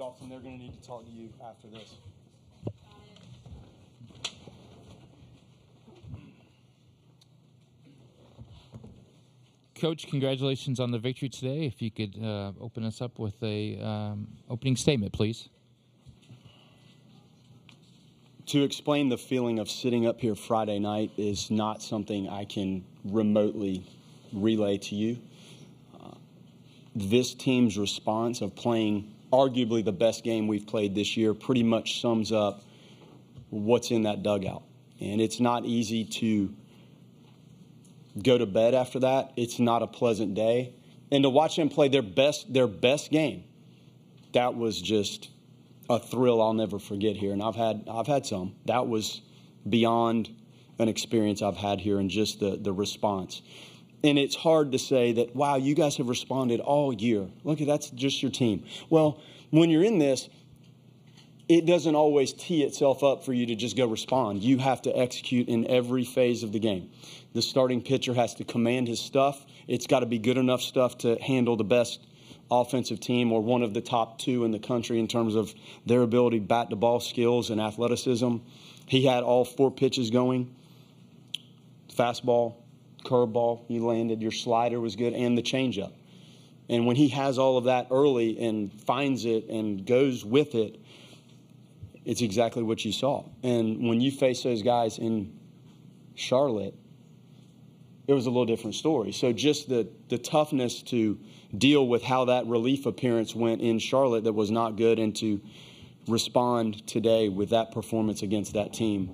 Dalton, they're going to need to talk to you after this. Coach, congratulations on the victory today. If you could open us up with a opening statement, please. To explain the feeling of sitting up here Friday night is not something I can remotely relay to you. This team's response of playing arguably the best game we've played this year pretty much sums up what's in that dugout. And it's not easy to go to bed after that. It's not a pleasant day. And to watch them play their best game, that was just a thrill I'll never forget here. And I've had some. That was beyond an experience I've had here, and just the response. And it's hard to say that, wow, you guys have responded all year. Look, that's just your team. Well, when you're in this, it doesn't always tee itself up for you to just go respond. You have to execute in every phase of the game. The starting pitcher has to command his stuff. It's got to be good enough stuff to handle the best offensive team, or one of the top two in the country in terms of their ability to bat the ball skills and athleticism. He had all 4 pitches going. Fastball, curveball, he landed. Your slider was good, and the changeup. And when he has all of that early and finds it and goes with it, it's exactly what you saw. And when you face those guys in Charlotte, it was a little different story. So just the toughness to deal with how that relief appearance went in Charlotte that was not good, and to respond today with that performance against that team,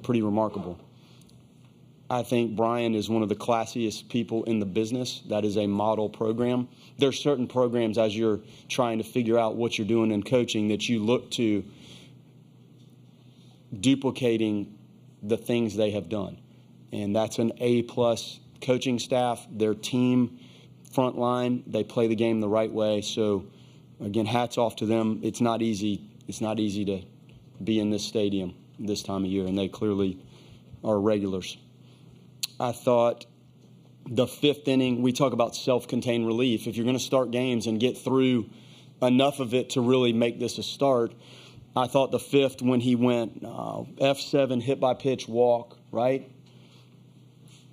pretty remarkable. I think Brian is one of the classiest people in the business. That is a model program. There are certain programs, as you're trying to figure out what you're doing in coaching, that you look to duplicating the things they have done. And that's an A-plus coaching staff, their team, front line. They play the game the right way. So, again, hats off to them. It's not easy. It's not easy to be in this stadium this time of year, and they clearly are regulars. I thought the 5th inning, we talk about self-contained relief. If you're going to start games and get through enough of it to really make this a start, I thought the 5th, when he went F7, hit by pitch, walk, right?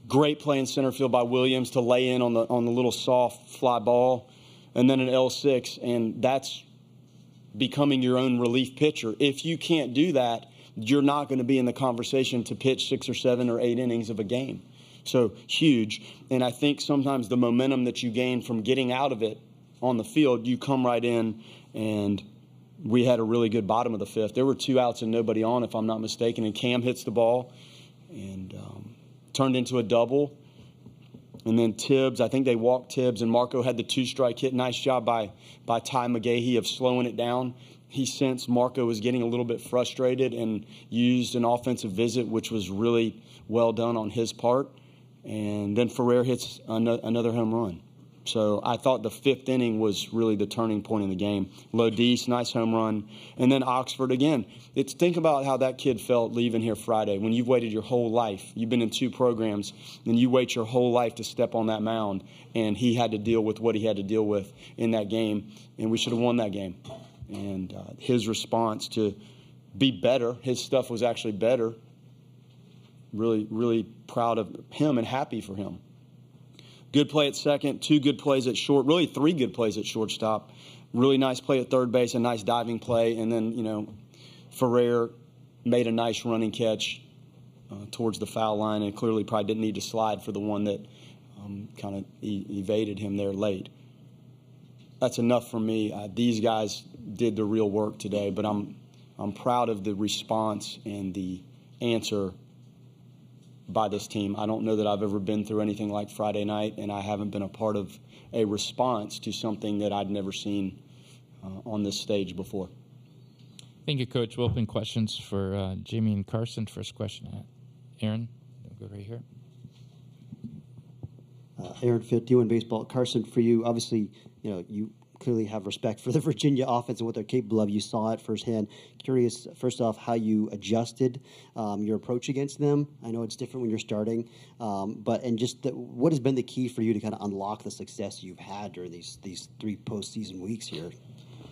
Great play in center field by Williams to lay in on the little soft fly ball, and then an L6, and that's becoming your own relief pitcher. If you can't do that, you're not going to be in the conversation to pitch 6 or 7 or 8 innings of a game. So huge. And I think sometimes the momentum that you gain from getting out of it on the field, you come right in, and we had a really good bottom of the 5th. There were 2 outs and nobody on, if I'm not mistaken, and Cam hits the ball and turned into a double. And then Tibbs, I think they walked Tibbs, and Marco had the 2-strike hit. Nice job by Ty McGahee of slowing it down. He sensed Marco was getting a little bit frustrated and used an offensive visit, which was really well done on his part. And then Ferrer hits another home run. So I thought the 5th inning was really the turning point in the game. Lodis, nice home run. And then Oxford again. Think about how that kid felt leaving here Friday when you've waited your whole life. You've been in 2 programs, and you wait your whole life to step on that mound. And he had to deal with what he had to deal with in that game. And we should have won that game. And his response to be better, his stuff was actually better. Really, really proud of him and happy for him. Good play at second, 2 good plays at short, really 3 good plays at shortstop. Really nice play at third base, a nice diving play. And then, Ferrer made a nice running catch towards the foul line, and clearly probably didn't need to slide for the one that kind of evaded him there late. That's enough for me. These guys did the real work today, but I'm proud of the response and the answer by this team. I don't know that I've ever been through anything like Friday night, and I haven't been a part of a response to something that I'd never seen on this stage before. Thank you, Coach. We'll open questions for Jimmy and Carson. First question, Aaron. We'll go right here. Aaron Fitt, doing baseball. Carson, for you, obviously, you clearly have respect for the Virginia offense and what they're capable of. You saw it firsthand. Curious, first off, how you adjusted your approach against them. I know it's different when you're starting, what has been the key for you to kind of unlock the success you've had during these 3 postseason weeks here?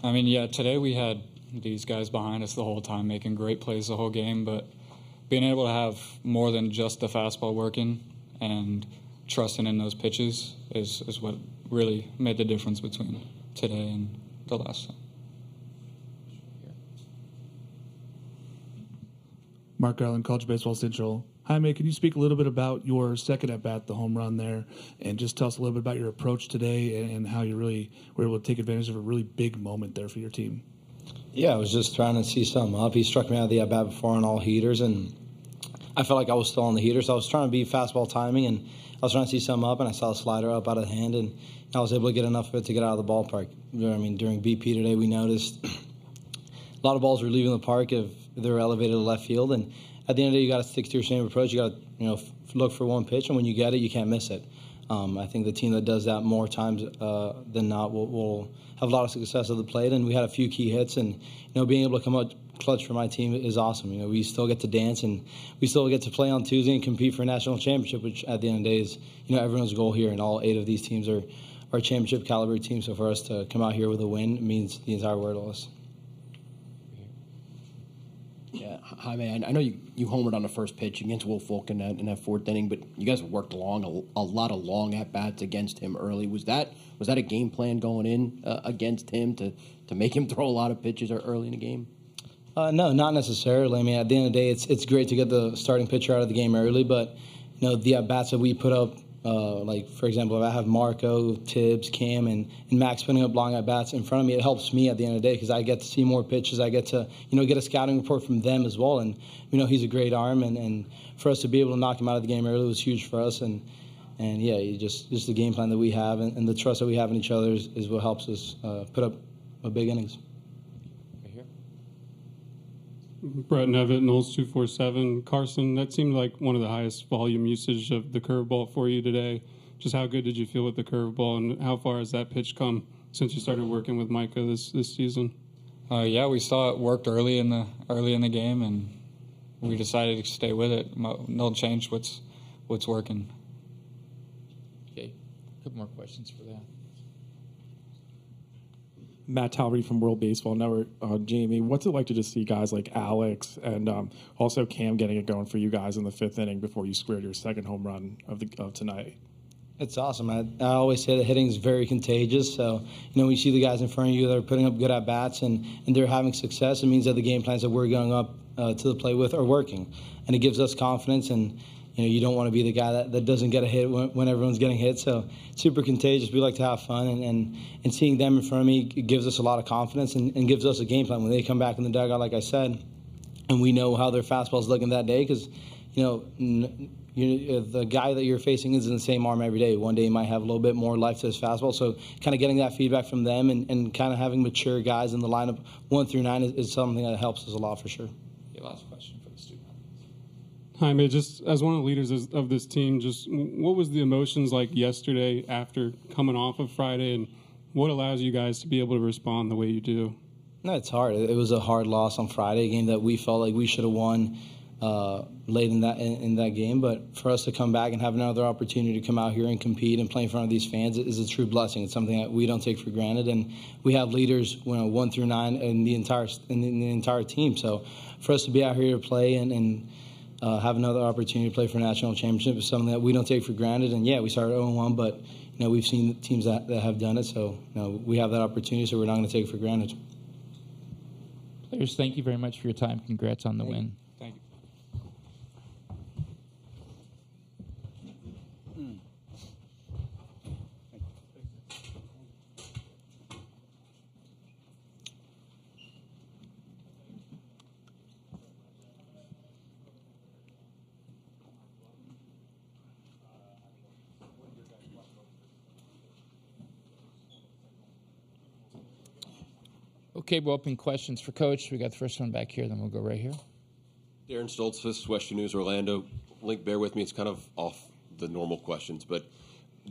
I mean, yeah, today we had these guys behind us the whole time making great plays the whole game, but being able to have more than just the fastball working and trusting in those pitches is what really made the difference between today and the last time. Mark Garland, College Baseball Central. Jaime, can you speak a little bit about your second at-bat, the home run there, and just tell us a little bit about your approach today and how you really were able to take advantage of a really big moment there for your team? Yeah, I was just trying to see something up. He struck me out of the at-bat before on all heaters, and I felt like I was still on the heater, so I was trying to be fastball timing, and I was trying to see something up, and I saw a slider up out of the hand, and I was able to get enough of it to get out of the ballpark. I mean, during BP today, we noticed a lot of balls were leaving the park if they were elevated to left field, and at the end of the day, you got to stick to your same approach. You got to, look for one pitch, and when you get it, you can't miss it. I think the team that does that more times than not will have a lot of success at the plate. And we had a few key hits, and being able to come out clutch for my team is awesome. We still get to dance, and we still get to play on Tuesday and compete for a national championship, which at the end of the day is everyone's goal here. And all 8 of these teams are championship caliber teams. So for us to come out here with a win means the entire world to us. Yeah, Jaime, I know you homered on the first pitch against Will Folk in that 4th inning, but you guys worked a lot of long at-bats against him early. Was that a game plan going in against him to make him throw a lot of pitches early in the game? No, not necessarily. I mean, at the end of the day, it's great to get the starting pitcher out of the game early, but the at-bats that we put up, like, for example, if I have Marco, Tibbs, Cam, and Max putting up long at-bats in front of me, it helps me at the end of the day because I get to see more pitches. I get to, get a scouting report from them as well. And, he's a great arm. And for us to be able to knock him out of the game early was huge for us. And yeah, just the game plan that we have and the trust that we have in each other is what helps us put up a big innings. Right here. Brett Nevitt, Knowles 247. Carson, that seemed like one of the highest volume usage of the curveball for you today. Just how good did you feel with the curveball, and how far has that pitch come since you started working with Micah this season? Yeah, we saw it worked early in the game, and we decided to stay with it. No change what's working. Okay, a couple more questions for that. Matt Talberty from World Baseball Network. Jamie, what's it like to just see guys like Alex and also Cam getting it going for you guys in the 5th inning before you squared your second home run of tonight? It's awesome. I always say that hitting is very contagious. So, when you see the guys in front of you that are putting up good at-bats and they're having success, it means that the game plans that we're going up to the plate with are working. And it gives us confidence. And, you don't want to be the guy that doesn't get a hit when everyone's getting hit. So it's super contagious. We like to have fun. And seeing them in front of me gives us a lot of confidence and gives us a game plan. When they come back in the dugout, like I said, and we know how their fastball's looking that day because, the guy that you're facing isn't the same arm every day. One day he might have a little bit more life to his fastball. So kind of getting that feedback from them and kind of having mature guys in the lineup 1 through 9 is something that helps us a lot for sure. Okay, last question for the student. Jaime, just as one of the leaders of this team, just what was the emotions like yesterday after coming off of Friday, and what allows you guys to be able to respond the way you do? No, it's hard. It was a hard loss on Friday, a game that we felt like we should have won late in that game. But for us to come back and have another opportunity to come out here and compete and play in front of these fans is a true blessing. It's something that we don't take for granted, and we have leaders 1 through 9 in the entire team. So for us to be out here to play and have another opportunity to play for a national championship is something that we don't take for granted. And yeah, we started 0-1, but we've seen teams that have done it. So we have that opportunity, so we're not going to take it for granted. Players, thank you very much for your time. Congrats on the win. Thank you. Okay, we'll open questions for Coach. We got the first one back here, then we'll go right here. Darren Stoltzfus, Western News, Orlando. Link, bear with me. It's kind of off the normal questions, but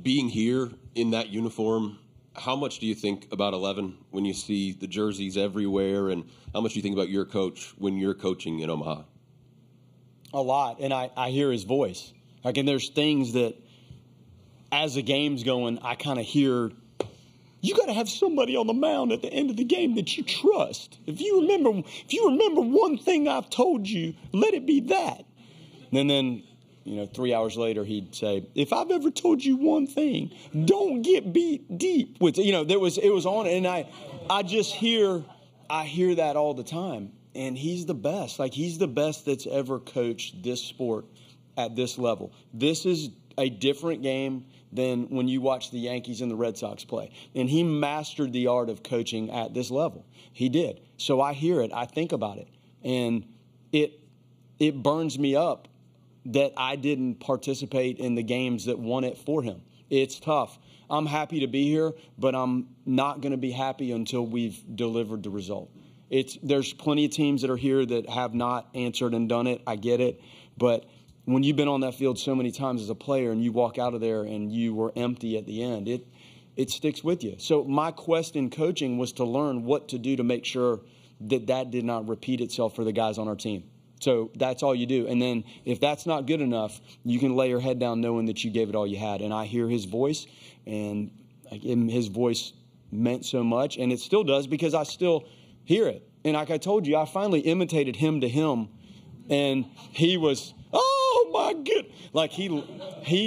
being here in that uniform, how much do you think about 11 when you see the jerseys everywhere, and how much do you think about your coach when you're coaching in Omaha? A lot, and I hear his voice. Like, and there's things that, as the game's going, I kind of hear You got to have somebody on the mound at the end of the game that you trust. If you remember one thing I've told you, let it be that. And then 3 hours later, he'd say, if I've ever told you one thing, don't get beat deep. With, it was on, and I hear that all the time. And he's the best. Like, he's the best that's ever coached this sport at this level. This is a different game than when you watch the Yankees and the Red Sox play. And he mastered the art of coaching at this level. He did. So I hear it. I think about it. And it burns me up that I didn't participate in the games that won it for him. It's tough. I'm happy to be here, but I'm not going to be happy until we've delivered the result. There's plenty of teams that are here that have not answered and done it. I get it. But when you've been on that field so many times as a player and you walk out of there and you were empty at the end, it sticks with you. So my quest in coaching was to learn what to do to make sure that did not repeat itself for the guys on our team. So that's all you do. And then if that's not good enough, you can lay your head down knowing that you gave it all you had. And I hear his voice, and his voice meant so much, and it still does because I still hear it. And like I told you, I finally imitated him to him, and he was, oh my good, like he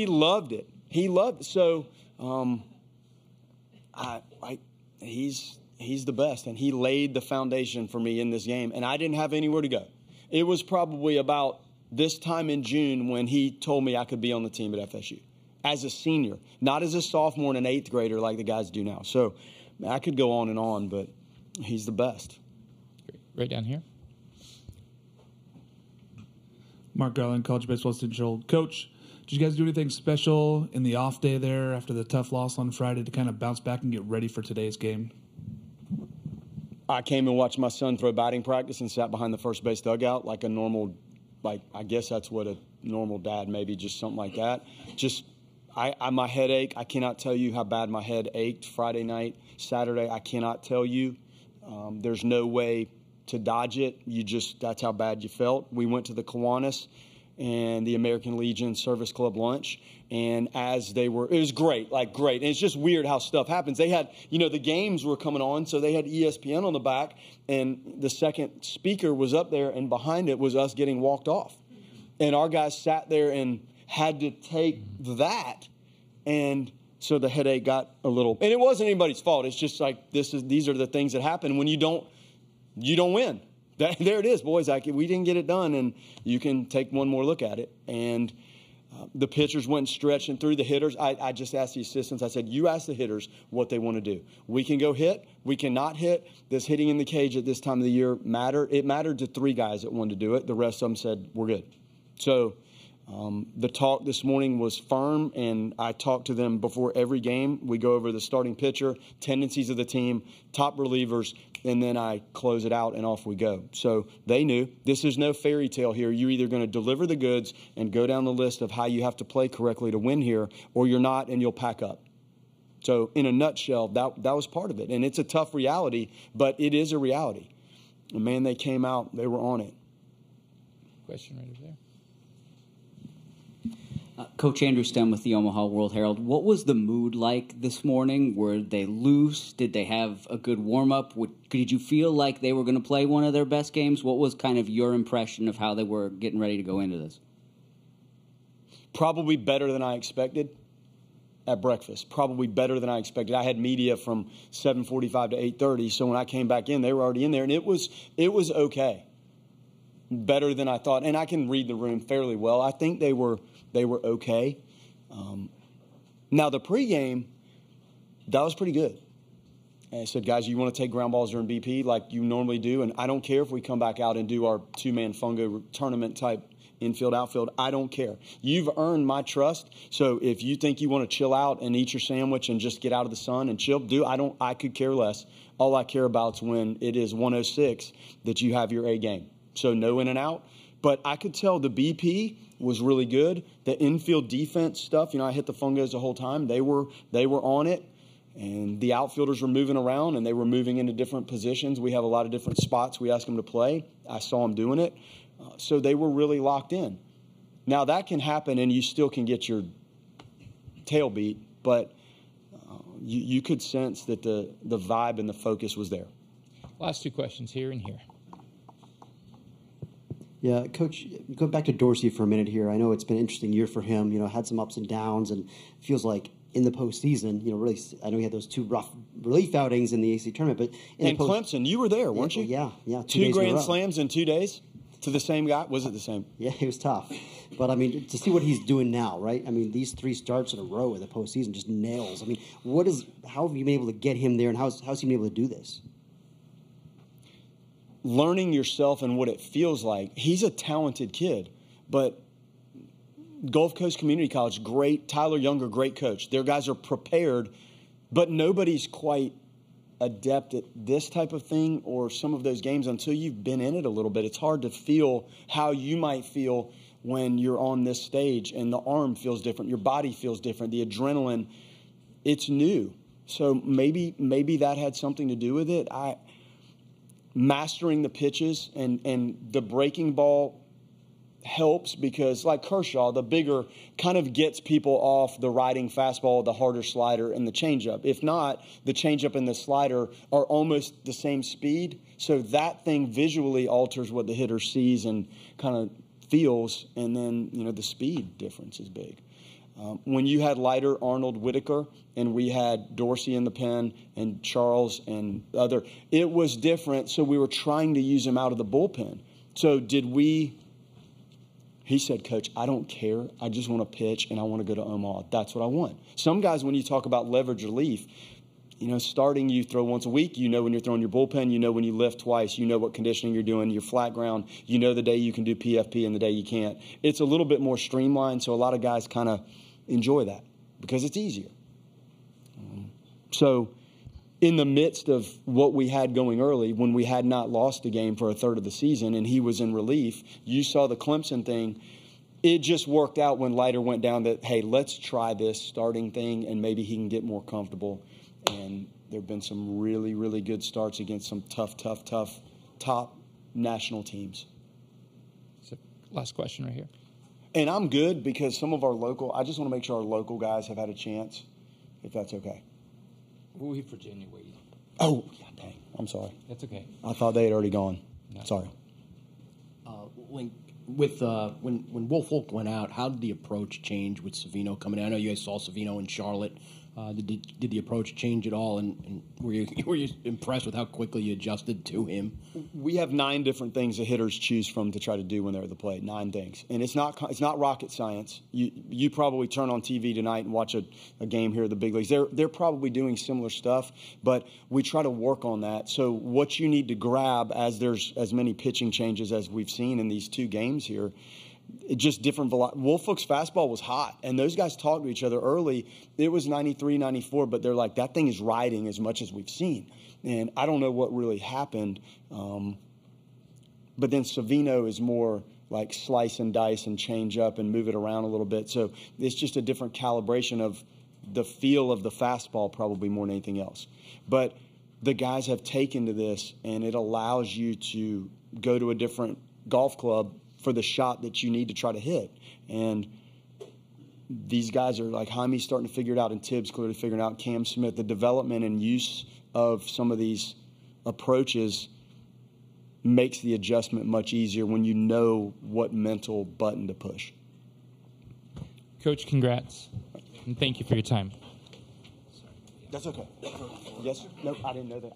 loved it. He loved it. So he's the best, and he laid the foundation for me in this game, and I didn't have anywhere to go. It was probably about this time in June when he told me I could be on the team at FSU as a senior, not as a sophomore and an eighth grader like the guys do now. So I could go on, but he's the best. Right down here. Mark Garland, College Baseball Central. Coach, did you guys do anything special in the off day there after the tough loss on Friday to kind of bounce back and get ready for today's game? I came and watched my son throw batting practice and sat behind the first base dugout like a normal, I guess that's what a normal dad, maybe just something like that. My headache, I cannot tell you how bad my head ached Friday night, Saturday. I cannot tell you. There's no way to dodge it. That's how bad you felt. We went to the Kiwanis and the American Legion Service Club lunch. And it was great, great. And it's just weird how stuff happens. They had, the games were coming on, so they had ESPN on the back, and the second speaker was up there, and behind it was us getting walked off. And our guys sat there and had to take that, and so the headache got a little, and it wasn't anybody's fault. It's just like, these are the things that happen when you don't win. There it is, boys. We didn't get it done, and you can take one more look at it. And the pitchers went stretching through the hitters. I just asked the assistants. I said, you ask the hitters what they want to do. We can go hit. We cannot hit. This hitting in the cage at this time of the year mattered. It mattered to 3 guys that wanted to do it. The rest of them said, we're good. So the talk this morning was firm, and I talked to them before every game. We go over the starting pitcher, tendencies of the team, top relievers, and then I close it out, and off we go. So they knew this is no fairy tale here. You're either going to deliver the goods and go down the list of how you have to play correctly to win here, or you're not, and you'll pack up. So in a nutshell, that was part of it. And it's a tough reality, but it is a reality. And, man, they came out. They were on it. Question right over there. Coach Andrew Stem with the Omaha World Herald. What was the mood like this morning? Were they loose? Did they have a good warm-up? Did you feel like they were going to play one of their best games? What was kind of your impression of how they were getting ready to go into this? Probably better than I expected at breakfast. Probably better than I expected. I had media from 7:45 to 8:30, so when I came back in, they were already in there, and it was okay. Better than I thought. And I can read the room fairly well. I think they were okay. Now, the pregame, that was pretty good. And I said, guys, you want to take ground balls during BP like you normally do? And I don't care if we come back out and do our 2-man fungo tournament type infield, outfield. I don't care. You've earned my trust. So if you think you want to chill out and eat your sandwich and just get out of the sun and chill, I could care less. All I care about is when it is 106 that you have your A game. So no in and out. But I could tell the BP was really good. The infield defense stuff, I hit the fungos the whole time. They were on it. And the outfielders were moving around, and they were moving into different positions. We have a lot of different spots we ask them to play. I saw them doing it. So they were really locked in. Now, that can happen, and you still can get your tail beat. But you could sense that the vibe and the focus was there. Last two questions here and here. Yeah, Coach, go back to Dorsey for a minute here. I know it's been an interesting year for him. Had some ups and downs, and feels like in the postseason, really, I know he had those 2 rough relief outings in the AC tournament, but in Clemson, you were there, weren't you? Yeah. 2 grand slams in 2 days to the same guy. Was it the same? Yeah, it was tough. But, to see what he's doing now, right? These 3 starts in a row in the postseason just nails. How have you been able to get him there, and how's he been able to do this? Learning yourself and what it feels like. He's a talented kid, but Gulf Coast Community College, great. Tyler Younger, great coach. Their guys are prepared, but nobody's quite adept at this type of thing or some of those games until you've been in it a little bit. It's hard to feel how you might feel when you're on this stage, and the arm feels different, your body feels different, the adrenaline, it's new. So maybe that had something to do with it. Mastering the pitches and the breaking ball helps because, like Kershaw, the bigger kind of gets people off the riding fastball, the harder slider, and the changeup. If not, the changeup and the slider are almost the same speed. So that thing visually alters what the hitter sees and kind of feels, and then the speed difference is big. When you had Leiter, Arnold, Whitaker, and we had Dorsey in the pen and Charles and other, it was different. So we were trying to use him out of the bullpen. So he said, Coach, I don't care. I just want to pitch and I want to go to Omaha. That's what I want. Some guys, when you talk about leverage relief, starting you throw once a week, when you're throwing your bullpen, when you lift twice, what conditioning you're doing, your flat ground, the day you can do PFP and the day you can't. It's a little bit more streamlined, so a lot of guys kind of enjoy that because it's easier. So in the midst of what we had going early, when we had not lost a game for a third of the season and he was in relief, you saw the Clemson thing. It just worked out when Leiter went down that, hey, let's try this starting thing and maybe he can get more comfortable. And there have been some really, really good starts against some tough top national teams. So, last question right here. And I'm good because some of our I just want to make sure our local guys have had a chance, if that's okay. We'll leave Virginia waiting. Oh, yeah, dang. I'm sorry. That's okay. I thought they had already gone. No. Sorry. When Wolf Folk went out, how did the approach change with Savino coming in? I know you guys saw Savino in Charlotte. Did the approach change at all? And were you impressed with how quickly you adjusted to him? We have 9 different things the hitters choose from to try to do when they're at the plate. 9 things, and it's not rocket science. You probably turn on TV tonight and watch a game here at the big leagues. They're probably doing similar stuff, but we try to work on that. So what you need to grab as there's as many pitching changes as we've seen in these 2 games here. Just different velocity. Wolfolk's fastball was hot, and those guys talked to each other early. It was 93, 94, but they're like, that thing is riding as much as we've seen. And I don't know what really happened. But then Savino is more like slice and dice and change up and move it around a little bit. So it's just a different calibration of the feel of the fastball probably more than anything else. But the guys have taken to this, and it allows you to go to a different golf club for the shot that you need to try to hit. And these guys are like, Jaime's starting to figure it out, and Tibbs clearly figuring out, Cam Smith, the development and use of some of these approaches makes the adjustment much easier when you know what mental button to push. Coach, congrats. And thank you for your time. That's okay. Yes? No, I didn't know that.